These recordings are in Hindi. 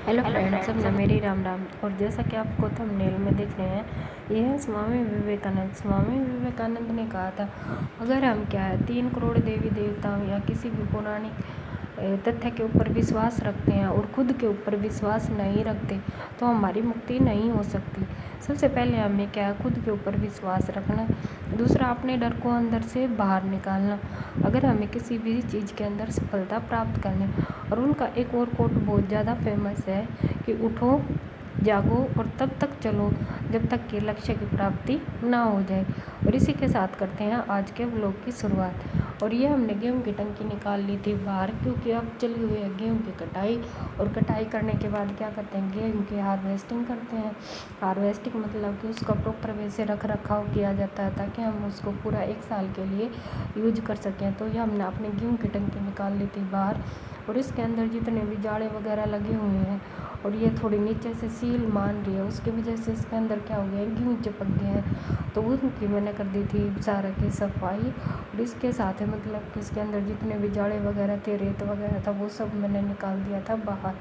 हेलो फ्रेंड्स, सबने मेरी राम राम। और जैसा कि आपको थंबनेल में देख रहे हैं, ये है स्वामी विवेकानंद। स्वामी विवेकानंद ने कहा था, अगर हम 3 करोड़ देवी देवताओं या किसी भी पौराणिक तथ्य के ऊपर विश्वास रखते हैं और खुद के ऊपर विश्वास नहीं रखते तो हमारी मुक्ति नहीं हो सकती। सबसे पहले हमें खुद के ऊपर विश्वास रखना। दूसरा, अपने डर को अंदर से बाहर निकालना। अगर हमें किसी भी चीज़ के अंदर सफलता प्राप्त करनी, और उनका एक और कोट बहुत ज़्यादा फेमस है कि उठो, जागो और तब तक चलो जब तक कि लक्ष्य की प्राप्ति ना हो जाए। और इसी के साथ करते हैं आज के व्लॉग की शुरुआत। और ये हमने गेहूं की टंकी निकाल ली थी बाहर, क्योंकि अब चली हुई है गेहूं की कटाई। और कटाई करने के बाद क्या करते हैं, गेहूं की हार्वेस्टिंग करते हैं। हार्वेस्टिंग मतलब कि उसका प्रॉपर वे से रख रखाव किया जाता है ताकि हम उसको पूरा 1 साल के लिए यूज कर सकें। तो ये हमने अपने गेहूं की टंकी निकाल ली थी बाहर, और इसके अंदर जितने भी जाड़े वगैरह लगे हुए हैं और ये थोड़ी नीचे से सील मान रही है, उसकी वजह से इसके अंदर क्या हो गया है, गेहूँ चिपक गए हैं। तो उनकी मैंने कर दी थी सारा की सफाई। और इसके साथ है मतलब कि इसके अंदर जितने भी जाड़े वगैरह थे, रेत वगैरह था, वो सब मैंने निकाल दिया था बाहर।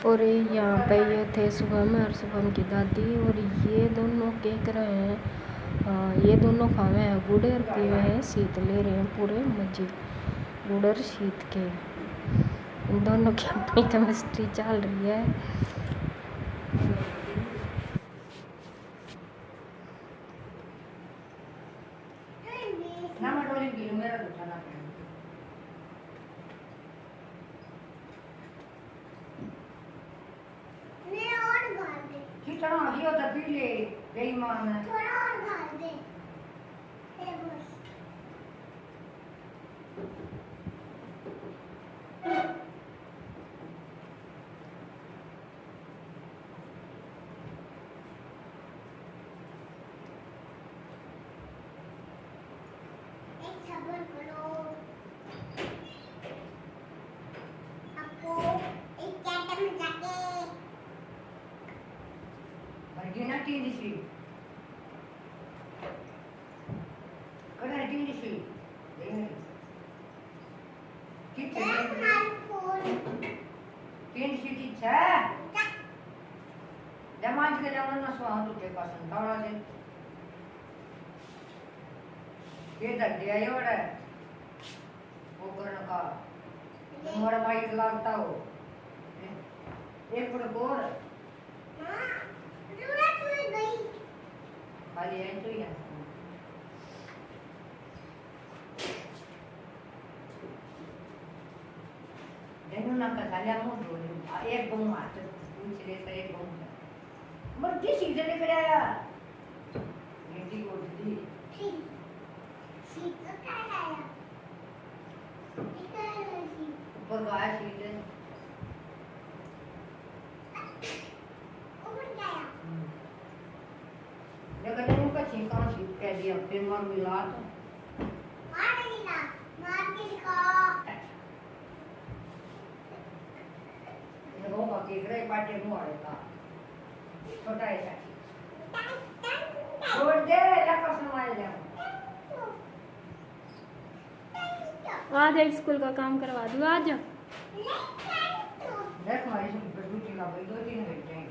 और यहाँ पे ये थे शुभम और शुभम की दादी, और ये दोनों क्या कर रहे हैं, ये दोनों खावे हैं गुड़ और पी रहे हैं शीत, ले रहे हैं पूरे मजे गुड़ और शीत के। इन दोनों की अपनी केमिस्ट्री चल रही है। चलो हसी होता पी ले गई मां में थोड़ा और डाल दे ये बस एक सबर करो। आपको एक कैट में जाके Margina tindishi. Kada tindishi. Kitche. Phone Tindishi kitche. Damanj ke jaman na suha tu ke pasan tawla je. Ye dadde ayo ora. वो करने का तुम्हारा माइक लगता हो एक फुट गोर खाली है तो ही है देखो ना कसालिया मुंह ढोल एक बम मारते पूछ ले तो एक बम मर किस सीजन ने कराया बेटी को दी ठीक सीट तो क्या लाया इधर सीट ऊपर का सीजन ऊपर गया लेकिन उनका चीका सीट कह दिया फिर मर मिला तो मार के दिखा ये वो बाकी ग्रे पार्टी मुंह आएगा छोटा है चाची छोड़ दे लपस न मार ले आज एक स्कूल का काम करवा दूँ आज। देख हमारी सुपर ड्यूटी का भाई 2-3 घंटे हैं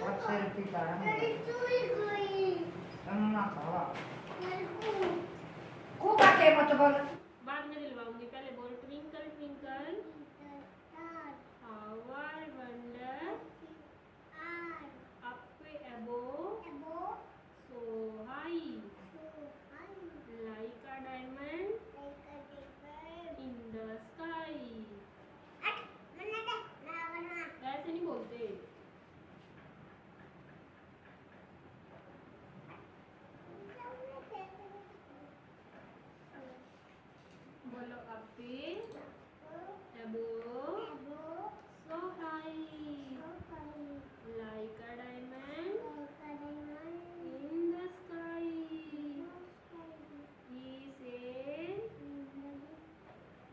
और सिर पे तारा हम ना खावा को बाटे मत बोल बाद में दिलवाऊंगी, पहले बोल twinkle twinkle how I wonder up above so high like a diamond in the sky. ऐसे नहीं बोलते। P above so high like a diamond in the sky. E से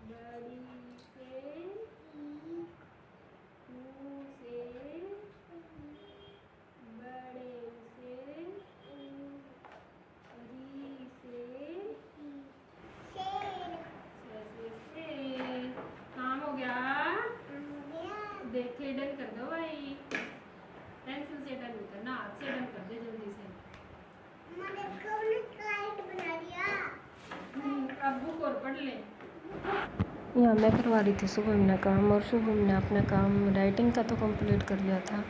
बड़ी से U से बड़े से री से शेर। काम हो गया? देखे डन कर दो भाई। पेंसिल से डन नहीं करना, हाथ से डन कर दे जल्दी से। अब बुक और पढ़ ले। यहाँ मैं करवा रही थी शुभम ने काम, और शुभम ने अपना काम राइटिंग का तो कंप्लीट कर लिया था,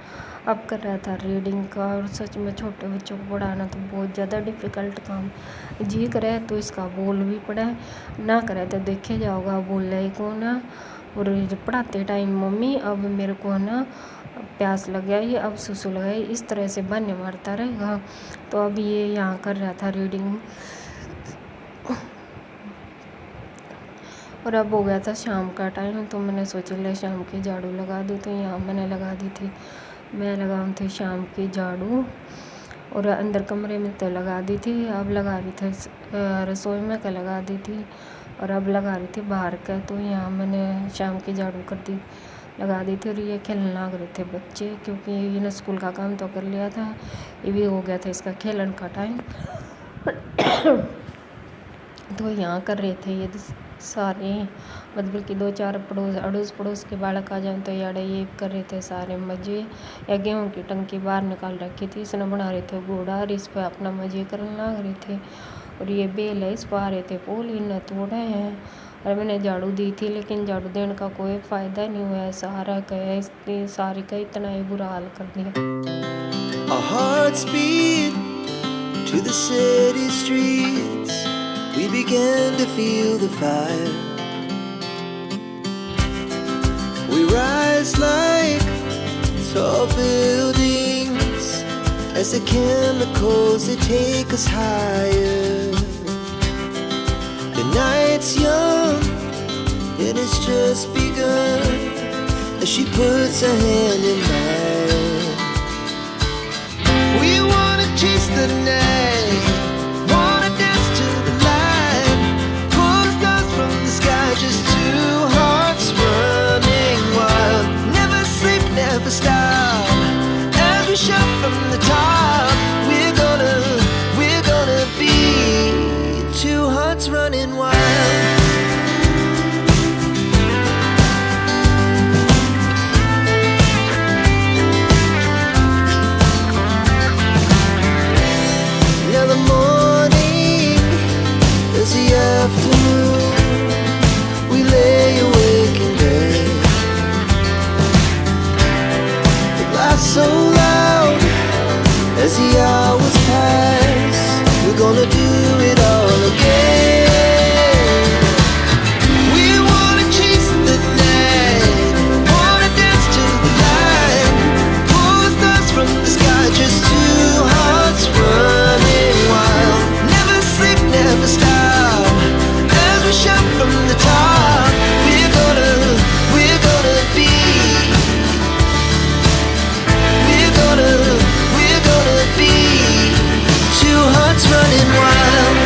अब कर रहा था रीडिंग का। और सच में छोटे बच्चों को पढ़ाना तो बहुत ज़्यादा डिफ़िकल्ट काम। जी करे तो इसका बोल भी पढ़े, ना करे तो देखे जाओगा बोल रहे को ना। और पढ़ाते टाइम मम्मी अब मेरे को ना प्यास लग गई, अब सुसु लग गई, इस तरह से बहाने मारता रहेगा। तो अब ये यहाँ कर रहा था रीडिंग। और अब हो गया था शाम का टाइम, तो मैंने सोचा ले शाम की झाड़ू लगा दूँ। तो यहाँ मैंने लगा दी थी, मैं लगाऊँ थी शाम की झाड़ू। और अंदर कमरे में तो लगा दी थी, अब लगा रही थी रसोई में का लगा दी थी, और अब लगा रही थी बाहर का। तो यहाँ मैंने शाम की झाड़ू कर दी, लगा दी थी। और ये खेलने लग रहे थे बच्चे, क्योंकि इन्हें स्कूल का काम तो कर लिया था, ये भी हो गया था इसका खेलन का टाइम। तो यहाँ कर रहे थे ये सारे, मतलब कि 2-4 अड़ोस पड़ोस के बालक आ जाए तो यार ये कर रहे थे सारे मज़े। या गेहूँ की टंकी बाहर निकाल रखी थी, इसने बना रहे थे घोड़ा, और इस पर अपना मज़े करने लग रहे थे। और ये बेल है, इस पर आ रहे थे पोल, इन्हें तोड़ा है। और मैंने झाड़ू दी थी, लेकिन झाड़ू देने का कोई फ़ायदा नहीं हुआ है। सहारा का इसने सारे का इतना ही बुरा हाल कर दिया। Our hearts beat to the city streets. We began to feel the fire. We rise like tall buildings as the chemicals they take us higher. The night's young and it's just begun as she puts her hand in mine. We wanna chase the night, wanna dance to the light, pull the stars from the sky, just two hearts running wild. Never sleep, never stop, as we shout from the top. We're gonna be two hearts running wild. Now the morning is the afternoon. We lay awake in bed. The laughs so loud as the hours pass. We're gonna do it all again. We wanna chase the night, wanna dance to the light, pull the stars from the sky, just two hearts running wild. Never sleep, never stop, as we shout from the top. We're gonna be, we're gonna be two hearts running wild.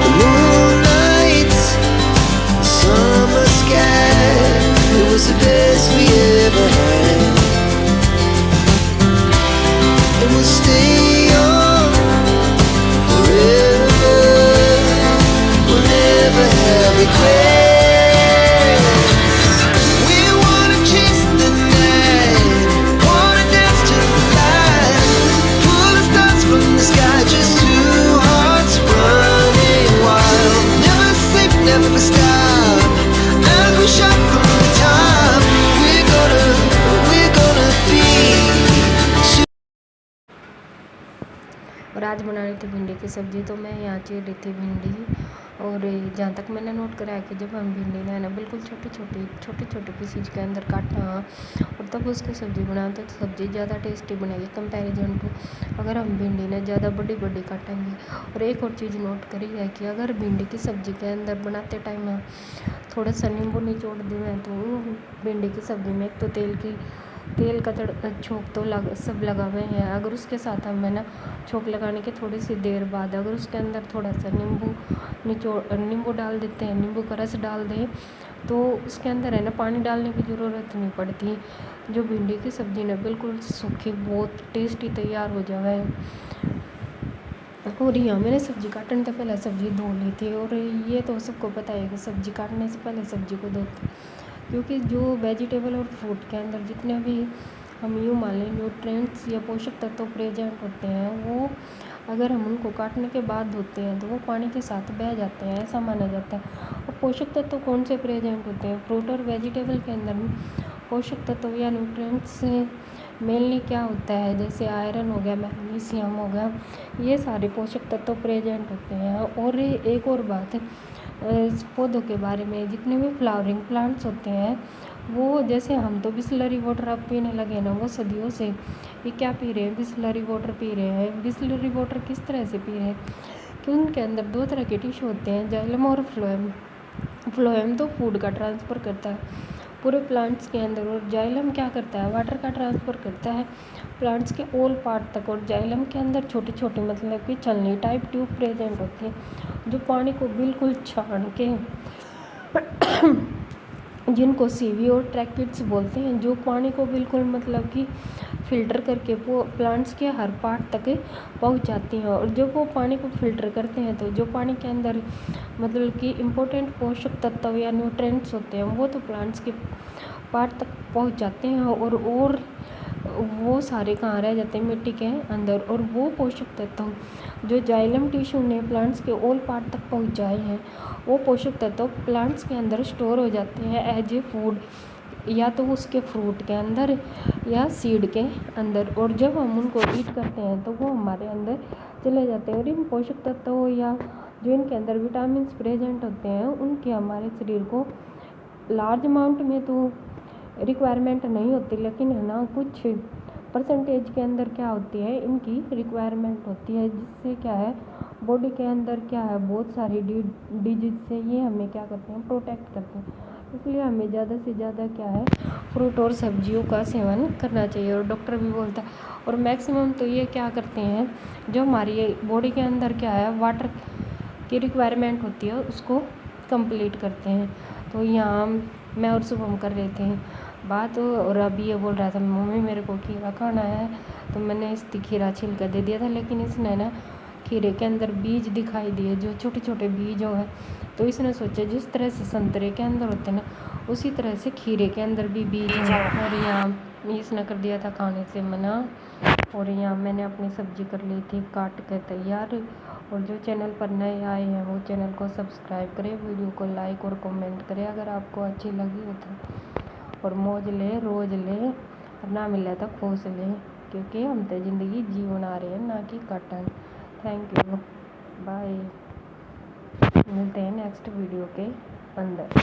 The moonlight, summer sky, it was the best we ever had. And we'll stay on forever. We'll never have regrets. We wanna chase the night, wanna dance to the light, pull the stars from the sky, just two hearts running wild. Never sleep, never stop, as we shout from the top. We're आज बना रही थी भिंडी की सब्ज़ी। तो मैं यहाँ चीर रही थी भिंडी, और जहाँ तक मैंने नोट करा है कि जब हम भिंडी ना बिल्कुल छोटे पीसीज के अंदर काटना और तब उसकी सब्ज़ी बनाएं तो सब्ज़ी ज़्यादा टेस्टी बनेगी कंपैरिजन टू अगर हम भिंडी ना ज़्यादा बड़ी काटेंगे। और एक और चीज़ नोट करी है कि अगर भिंडी की सब्ज़ी के अंदर बनाते टाइम थोड़ा सा नींबू निचोड़ दें तो भिंडी की सब्ज़ी में एक तो तेल का छोंक तो सब लगा हुए हैं। अगर उसके साथ हम ना छोंक लगाने के थोड़ी सी देर बाद अगर उसके अंदर थोड़ा सा नींबू डाल देते हैं, नींबू का रस डाल दें, तो उसके अंदर है ना पानी डालने की ज़रूरत नहीं पड़ती। जो भिंडी की सब्ज़ी ना बिल्कुल सूखी बहुत टेस्टी तैयार हो जाए। और यहाँ मैंने सब्ज़ी काटने से पहले सब्ज़ी धो ली थी, और ये तो सबको पता है कि सब्ज़ी काटने से पहले सब्ज़ी को धोते, क्योंकि जो वेजिटेबल और फ्रूट के अंदर जितने भी हम यूँ मान लें न्यूट्रिएंट्स या पोषक तत्व प्रेजेंट होते हैं, वो अगर हम उनको काटने के बाद धोते हैं तो वो पानी के साथ बह जाते हैं, ऐसा माना जाता है। और पोषक तत्व कौन से प्रेजेंट होते हैं? फ्रूट और वेजिटेबल के अंदर पोषक तत्व या न्यूट्रिएंट्स मेनली क्या होता है, जैसे आयरन हो गया, मैग्नीशियम हो गया, ये सारे पोषक तत्व प्रेजेंट होते हैं। और एक और बात पौधों के बारे में, जितने भी फ्लावरिंग प्लांट्स होते हैं वो, जैसे हम तो बिस्लरी वाटर अब पीने लगे ना, वो सदियों से ये क्या पी रहे हैं, बिस्लरी वाटर पी रहे हैं। बिस्लरी वाटर किस तरह से पी रहे हैं कि उनके अंदर दो तरह के टिश्यू होते हैं, जाइलम और फ्लोएम। फ्लोएम तो फूड का ट्रांसफ़र करता है पूरे प्लांट्स के अंदर, और जाइलम क्या करता है, वाटर का ट्रांसफ़र करता है प्लांट्स के ऑल पार्ट तक। और जाइलम के अंदर छोटी मतलब कि छलनी टाइप ट्यूब प्रेजेंट होती है जो पानी को बिल्कुल छान के जिनको सीवी और ट्रैकिड्स बोलते हैं, जो पानी को बिल्कुल मतलब कि फ़िल्टर करके वो प्लांट्स के हर पार्ट तक पहुंच जाती हैं। और जब वो पानी को फ़िल्टर करते हैं तो जो पानी के अंदर मतलब कि इम्पोर्टेंट पोषक तत्व या न्यूट्रिएंट्स होते हैं वो तो प्लांट्स के पार्ट तक पहुंच जाते हैं, और वो सारे कहाँ रह जाते हैं, मिट्टी के अंदर। और वो पोषक तत्व जो जाइलम टिश्यू ने प्लांट्स के ऑल पार्ट तक पहुँचाए हैं, वो पोषक तत्व प्लांट्स के अंदर स्टोर हो जाते हैं एज ए फूड, या तो उसके फ्रूट के अंदर या सीड के अंदर। और जब हम उनको ईट करते हैं तो वो हमारे अंदर चले जाते हैं। और इन पोषक तत्वों या जो इनके अंदर विटामिन प्रेजेंट होते हैं उनके हमारे शरीर को लार्ज अमाउंट में तो रिक्वायरमेंट नहीं होती, लेकिन है ना कुछ परसेंटेज के अंदर क्या होती है, इनकी रिक्वायरमेंट होती है, जिससे क्या है बॉडी के अंदर क्या है बहुत सारी डिजीज से ये हमें क्या करते हैं, प्रोटेक्ट करते हैं। इसलिए हमें ज़्यादा से ज़्यादा क्या है फ्रूट और सब्जियों का सेवन करना चाहिए। और डॉक्टर भी बोलता है, और मैक्सिमम तो ये क्या करते हैं, जो हमारी बॉडी के अंदर क्या है वाटर की रिक्वायरमेंट होती है उसको कंप्लीट करते हैं। तो यहाँ मैं और शुभम कर रहे थे बात, और अभी ये बोल रहा था मम्मी मेरे को खीरा खाना है, तो मैंने इसकी खीरा छील कर दे दिया था, लेकिन इसने ना खीरे के अंदर बीज दिखाई दिए जो छोटे बीज हैं। तो इसने सोचा जिस तरह से संतरे के अंदर होते हैं ना उसी तरह से खीरे के अंदर भी बीज हैं। और यहाँ इसने कर दिया था खाने से मना। और यहाँ मैंने अपनी सब्जी कर ली थी काट कर तैयार। और जो चैनल पर नए आए हैं वो चैनल को सब्सक्राइब करें, वीडियो को लाइक और कमेंट करें अगर आपको अच्छी लगी हो तो। और मौज ले रोज़ ले, और ना मिले तो खुश ले, क्योंकि हम तो ज़िंदगी जी बना रहे हैं ना कि काटन। थैंक यू, बाय, मिलते हैं नेक्स्ट वीडियो के अंदर।